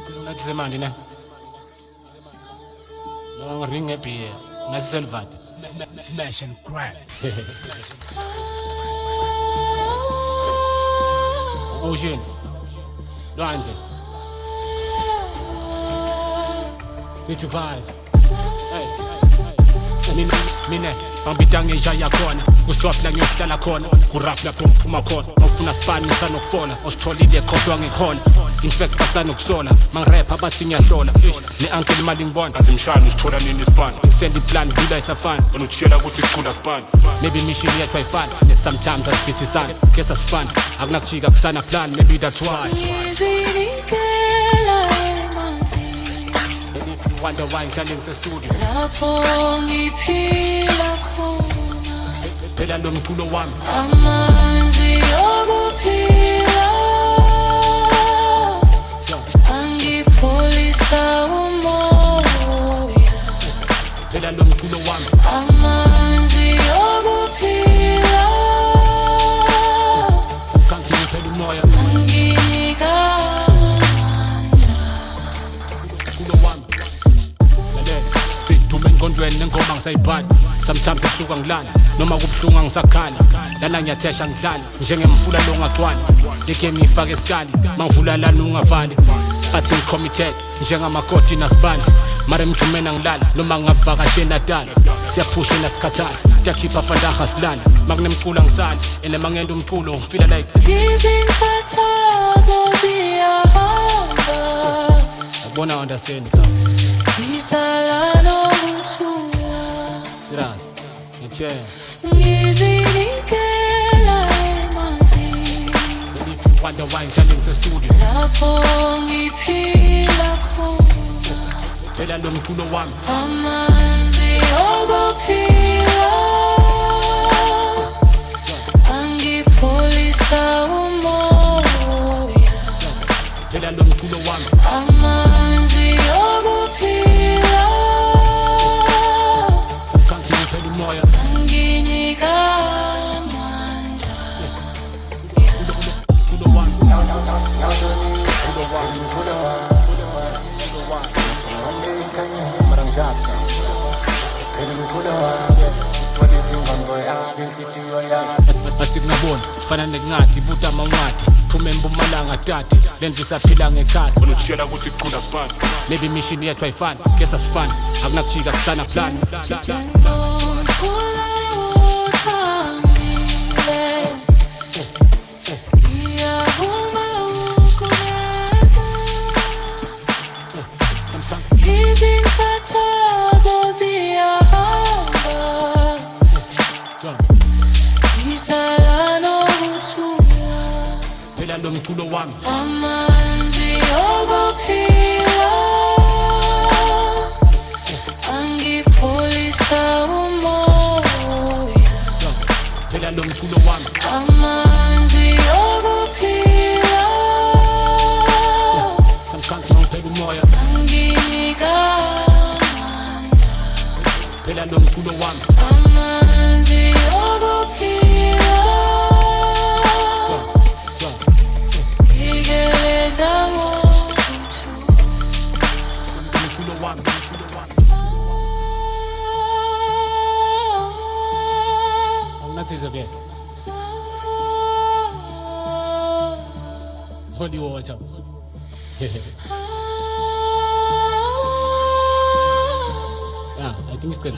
Unathi semanje ne? No ring ebiye. Ngasi selvate. Smash and grab. Ocean. Lwandle. 55. Hey. Mina angibida ngenjaya khona kuswapla ngiyohlala khona kurap lapho ngiphuma khona ngifuna spani sanokufona ositholile kodwa ngikhona infect basanokusola mangirap abathi ngiyahlola ne-uncle imali ngibona azimshana usithola nini ispan send iplan bila isafana onutshela ukuthi icula span maybe mission yethu ayifani sometimes asifisisana kesa sifana akunakujika kusana plan maybe that's why wonder why ngihlale ngisestudio lapho ngiphila khona phela lo mculo wami amanzi okuphila angipholisa umoya phela lo mculo wami amanzi okuphila sometimes ngiphela umoya anginika mculo wami sidume engqondweni nengoma ngisayibhala sometimes ebusuku ngilala noma kubuhlungu ngisakhala lana ngiyathesha ngidlala njengemfula lo ngagcwala legame ifake esikali mangivula lana ungavali bathi ngicommitted njengamakoti nasibani mara mjumena ngilala noma ngavakashe eNatal siyaphusha nasikhathala kuyakhipha fandaha silala makunemculo ngisala ene mangenda umculo ngifila like izinkathazo ziyahamba yabona understand ngisala nokuthula serious ngitshela ngizinikela emanzini wonder why ngihlale ngisestudio lapho ngiphila khona phela lo mculo wami amanzi okuphila angipholisa umoya phela lo mculo wami amanzi okuphila sometimes ngiphela umoya anginika amandla mculo wami bathi kungabona kufana nekungathi buta mawungadi phume empumalanga tati lento isaphila ngekhathi onutshela ukuthi icula span maybe mission yethu ayifani kesa sifana akunakujika kusana plan ngomthula uthamile ngiyavuma ukuneza izinkathazo ziyahamba ngisala nokuthula phela lo mculo wami amanzi okuphila angipholisa umoya phela lo mculo wami amanzi okuphila sometimes ngiphela umoya anginika amandla phela lo mculo wami amanzi okuphila igeleza ngokuthula mculo wami awunathize vele holy water yeah I think it's good.